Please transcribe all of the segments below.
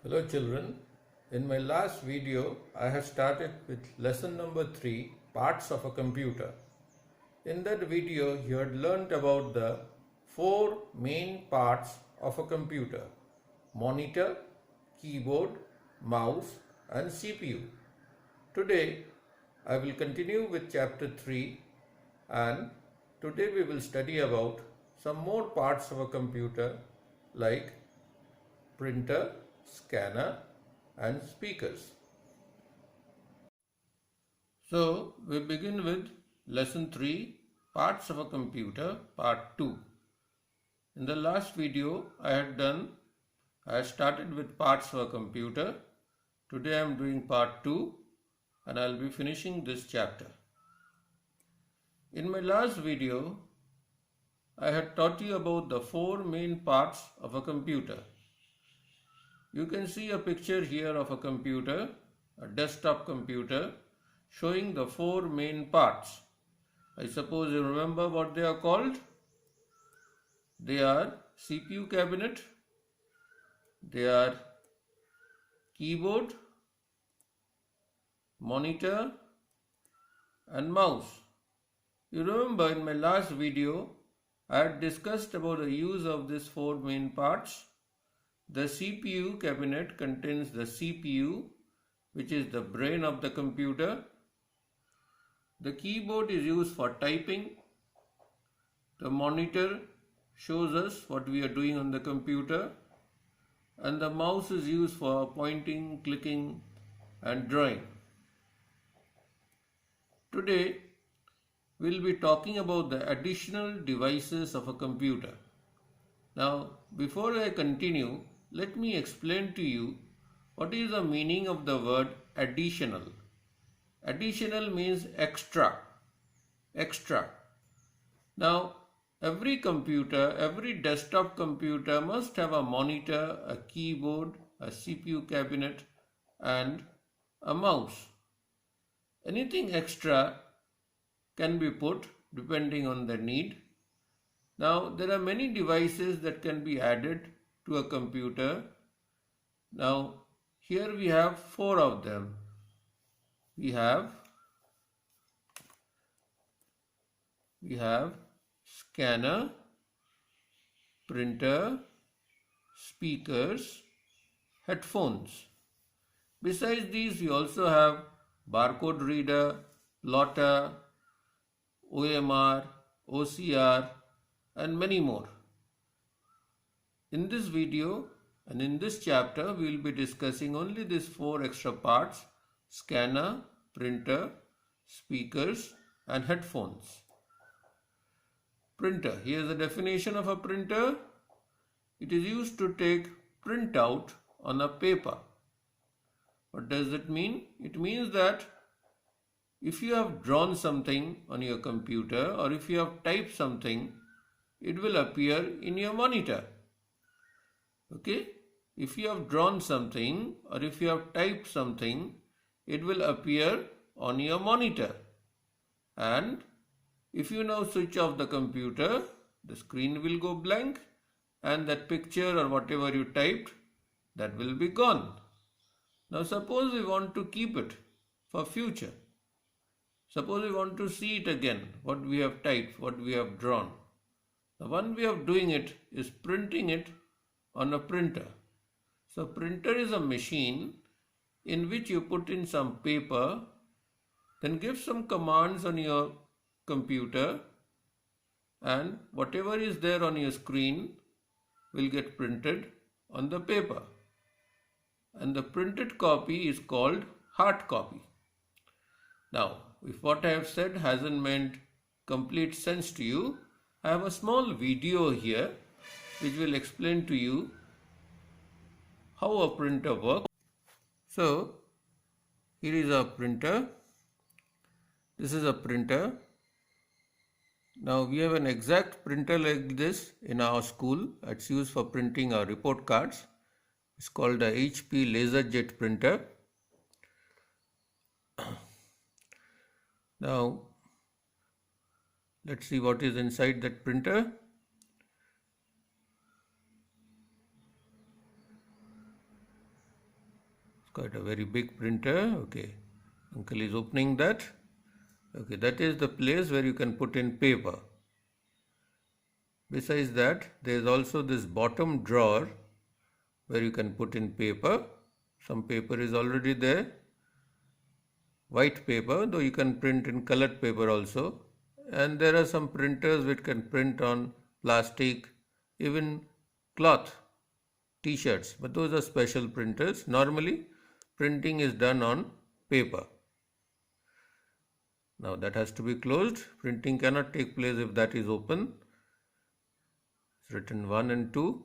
Hello children, in my last video I had started with lesson number 3, parts of a computer. In that video you had learnt about the 4 main parts of a computer: monitor, keyboard, mouse and CPU. Today I will continue with chapter 3, and today we will study about some more parts of a computer like printer, scanner and speakers. So we begin with lesson 3, parts of a computer, part 2. In the last video I started with parts of a computer. Today I am doing part 2 and I will be finishing this chapter. In my last video I had taught you about the 4 main parts of a computer. You can see a picture here of a computer, a desktop computer, showing the 4 main parts. I suppose you remember what they are called. They are CPU cabinet, they are keyboard, monitor and mouse. You remember in my last video I had discussed about the use of these 4 main parts. The CPU cabinet contains the CPU, which is the brain of the computer. The keyboard is used for typing. The monitor shows us what we are doing on the computer. And the mouse is used for pointing, clicking and drawing. Today we'll be talking about the additional devices of a computer. Now, before I continue, let me explain to you what is the meaning of the word additional. Additional means extra. Now, every computer, every desktop computer must have a monitor, a keyboard, a CPU cabinet and a mouse. Anything extra can be put depending on the need. Now, there are many devices that can be added to a computer. Now, here we have 4 of them. We have scanner, printer, speakers, headphones. Besides these, we also have barcode reader, plotter, OMR, OCR and many more. In this video and in this chapter, we will be discussing only these 4 extra parts: scanner, printer, speakers and headphones. Printer. Here is the definition of a printer. It is used to take printout on a paper. What does it mean? It means that if you have drawn something on your computer or if you have typed something, it will appear in your monitor. Okay? If you have drawn something or if you have typed something, it will appear on your monitor. And if you now switch off the computer, the screen will go blank and that picture or whatever you typed, that will be gone. Now suppose we want to keep it for future. Suppose we want to see it again, what we have typed, what we have drawn. The one way of doing it is printing it on a printer. So printer is a machine in which you put in some paper, then give some commands on your computer, and whatever is there on your screen will get printed on the paper. And the printed copy is called hard copy. Now, if what I have said hasn't made complete sense to you, I have a small video here which will explain to you how a printer works. So, here is a printer. This is a printer. Now, we have an exact printer like this in our school. It's used for printing our report cards. It's called the HP LaserJet printer. Now, let's see what is inside that printer. It's quite a very big printer. Okay, uncle is opening that. Okay, that is the place where you can put in paper. Besides that, there is also this bottom drawer where you can put in paper. Some paper is already there. White paper, though you can print in colored paper also. And there are some printers which can print on plastic, even cloth, t-shirts, but those are special printers. Normally, printing is done on paper. Now that has to be closed. Printing cannot take place if that is open. It's written 1 and 2.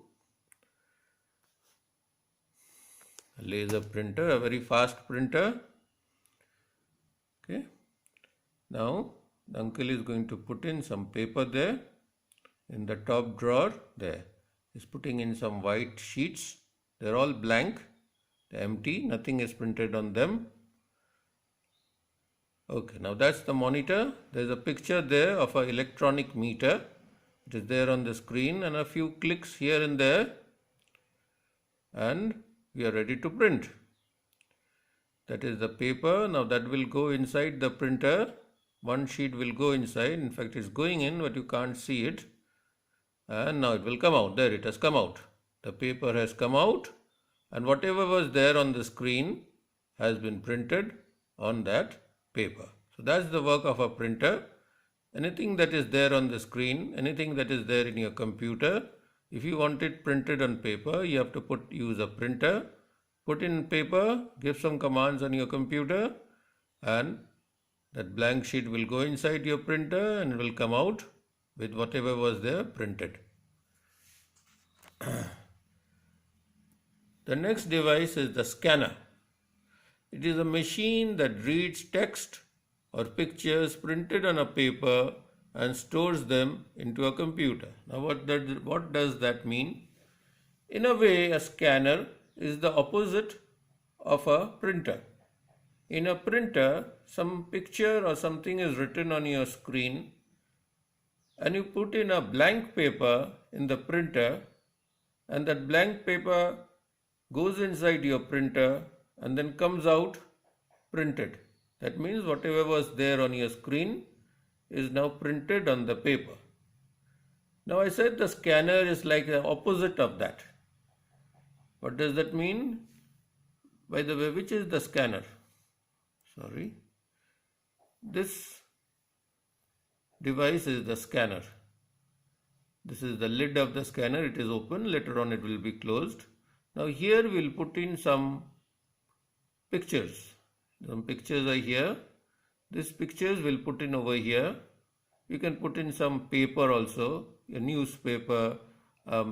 A laser printer, a very fast printer. Okay. Now the uncle is going to put in some paper there in the top drawer there. He's putting in some white sheets. They're all blank, they're empty, nothing is printed on them. Okay, now that's the monitor. There's a picture there of an electronic meter. It is there on the screen, and a few clicks here and there, and we are ready to print. That is the paper. Now that will go inside the printer. One sheet will go inside. In fact, it's going in, but you can't see it. And now it will come out. There, it has come out. The paper has come out, and whatever was there on the screen has been printed on that paper. So that's the work of a printer. Anything that is there on the screen, anything that is there in your computer, if you want it printed on paper, you have to use a printer, put in paper, give some commands on your computer, and that blank sheet will go inside your printer and will come out with whatever was there printed. The next device is the scanner. It is a machine that reads text or pictures printed on a paper and stores them into a computer. Now what does that mean? In a way, a scanner is the opposite of a printer. In a printer, some picture or something is written on your screen, and you put in a blank paper in the printer, and that blank paper goes inside your printer and then comes out printed. That means whatever was there on your screen is now printed on the paper. Now I said the scanner is like the opposite of that. What does that mean? By the way, which is the scanner? Sorry. This device is the scanner. This is the lid of the scanner. It is open. Later on it will be closed. Now here we will put in some pictures. Some pictures are here. These pictures we'll put in over here. You can put in some paper also, a newspaper, a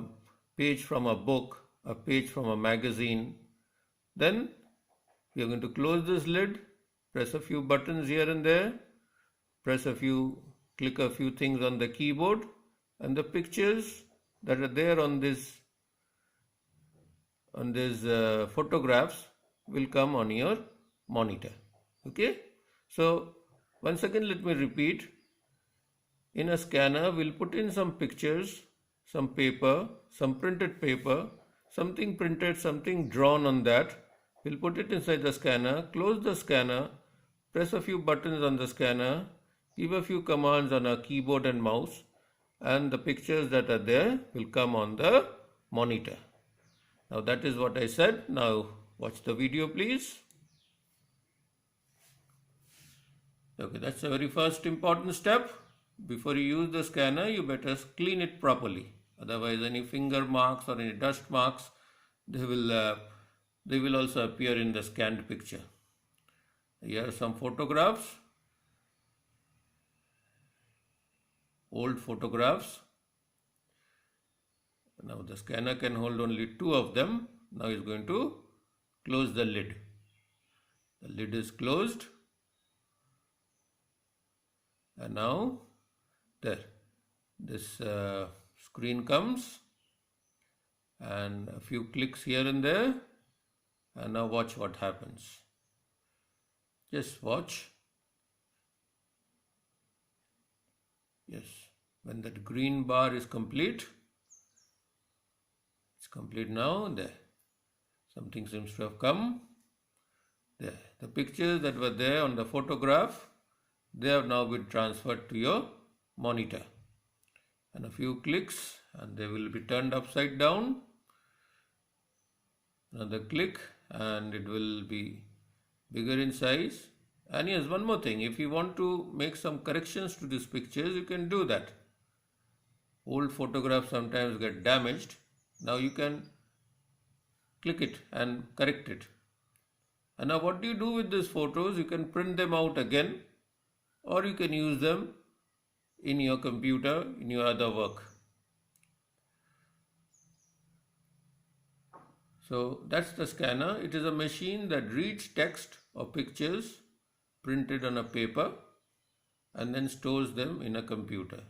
page from a book, a page from a magazine. Then we are going to close this lid, press a few buttons here and there, click a few things on the keyboard, and the pictures that are there on these photographs will come on your monitor. Okay, so once again let me repeat. In a scanner we'll put in some pictures, some paper, some printed paper, something printed, something drawn on that. We'll put it inside the scanner, close the scanner, press a few buttons on the scanner, give a few commands on our keyboard and mouse, and the pictures that are there will come on the monitor. Now that is what I said. Now watch the video please. Okay, that's the very first important step. Before you use the scanner, you better clean it properly. Otherwise, any finger marks or any dust marks, they will also appear in the scanned picture. Here are some photographs, old photographs. Now the scanner can hold only 2 of them. Now it's going to close the lid. The lid is closed. And now there, this screen comes, and a few clicks here and there, and now watch what happens. Just watch. Yes, when that green bar is complete, it's complete now. There, something seems to have come. There. The pictures that were there on the photograph, they have now been transferred to your monitor. And a few clicks and they will be turned upside down. Another click and it will be bigger in size. And yes, one more thing, if you want to make some corrections to these pictures, you can do that. Old photographs sometimes get damaged. Now you can click it and correct it. And now what do you do with these photos? You can print them out again, or you can use them in your computer, in your other work. So that's the scanner. It is a machine that reads text or pictures printed on a paper and then stores them in a computer.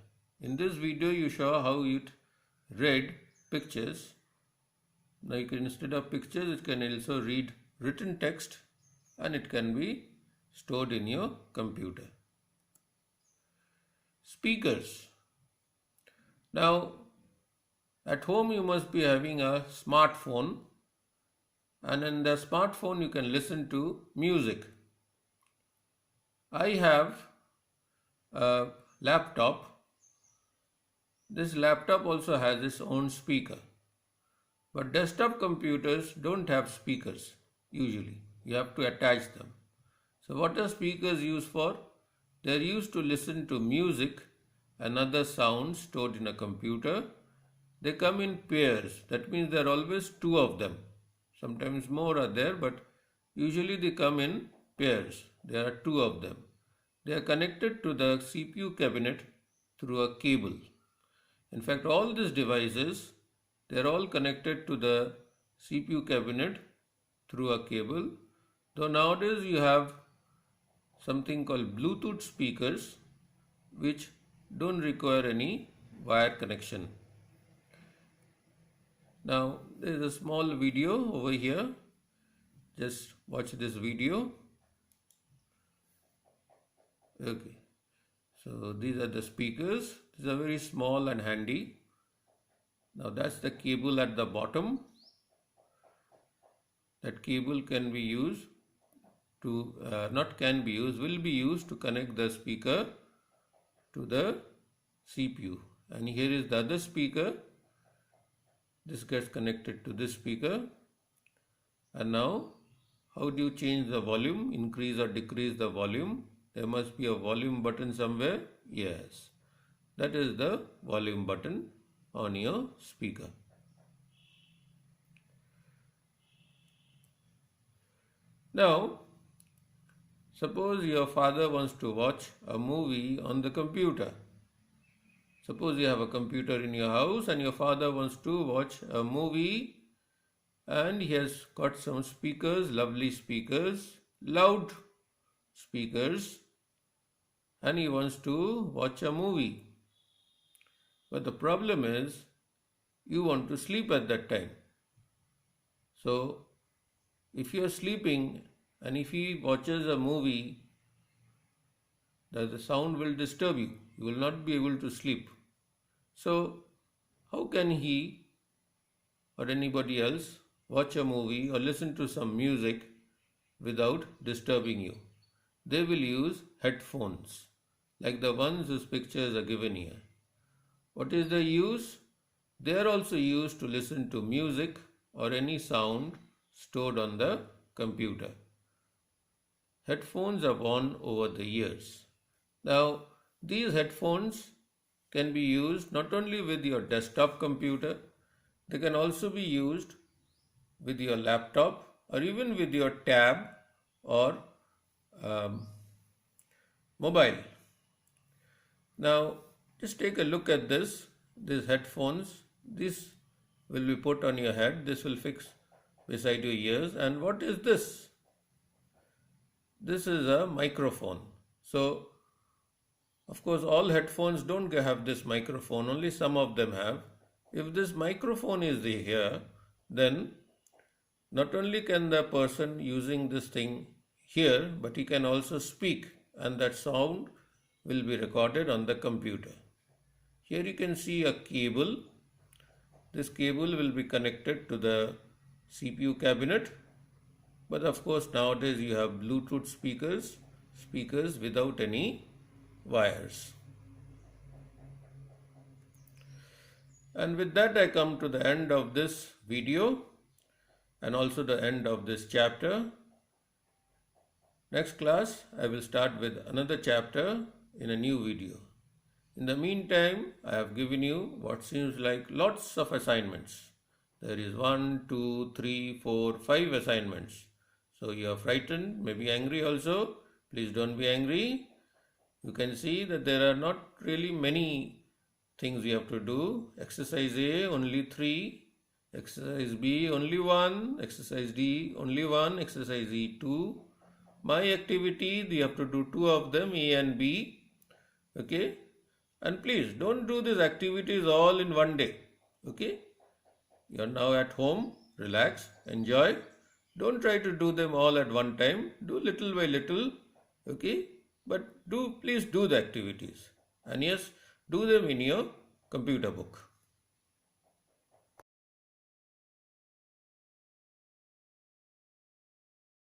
In this video you show how it read pictures. Now you can, instead of pictures, it can also read written text and it can be stored in your computer. Speakers. Now at home you must be having a smartphone, and in the smartphone you can listen to music. I have a laptop. This laptop also has its own speaker. But desktop computers don't have speakers usually. You have to attach them. So what are speakers used for? They are used to listen to music and other sounds stored in a computer. They come in pairs. That means there are always two of them. Sometimes more are there, but usually they come in pairs. There are two of them. They are connected to the CPU cabinet through a cable. In fact, all these devices, they are all connected to the CPU cabinet through a cable. Though nowadays you have something called Bluetooth speakers which don't require any wire connection. Now there is a small video over here. Just watch this video. Okay. So these are the speakers. These are very small and handy. Now that's the cable at the bottom. That cable can be used to, will be used to connect the speaker to the CPU. And here is the other speaker. This gets connected to this speaker. And now, how do you change the volume? Increase or decrease the volume? There must be a volume button somewhere. Yes, that is the volume button on your speaker. Now, suppose your father wants to watch a movie on the computer. Suppose you have a computer in your house and your father wants to watch a movie and he has got some speakers, lovely speakers, loud speakers, and he wants to watch a movie. But the problem is you want to sleep at that time. So if you are sleeping and if he watches a movie, the sound will disturb you. You will not be able to sleep. So how can he or anybody else watch a movie or listen to some music without disturbing you? They will use headphones, like the ones whose pictures are given here. What is the use? They are also used to listen to music or any sound stored on the computer. Headphones are worn over the years. Now, these headphones can be used not only with your desktop computer, they can also be used with your laptop or even with your tab or mobile. Now, just take a look at these headphones. This will be put on your head. This will fix beside your ears. And what is this? This is a microphone. So, of course, all headphones don't have this microphone, only some of them have. If this microphone is here, then not only can the person using this thing hear, but he can also speak, and that sound will be recorded on the computer. Here you can see a cable. This cable will be connected to the CPU cabinet. But of course nowadays you have Bluetooth speakers without any wires. And with that I come to the end of this video and also the end of this chapter. Next class I will start with another chapter in a new video. In the meantime, I have given you what seems like lots of assignments. There is 1, 2, 3, 4, 5 assignments. So you are frightened, maybe angry also. Please don't be angry. You can see that there are not really many things you have to do. Exercise A, only 3. Exercise B, only 1. Exercise D, only 1. Exercise E, 2. My activity, you have to do 2 of them, A and B. Okay. And please don't do these activities all in one day. Okay. You are now at home. Relax. Enjoy. Don't try to do them all at one time. Do little by little. Okay. But please do the activities. And yes, do them in your computer book.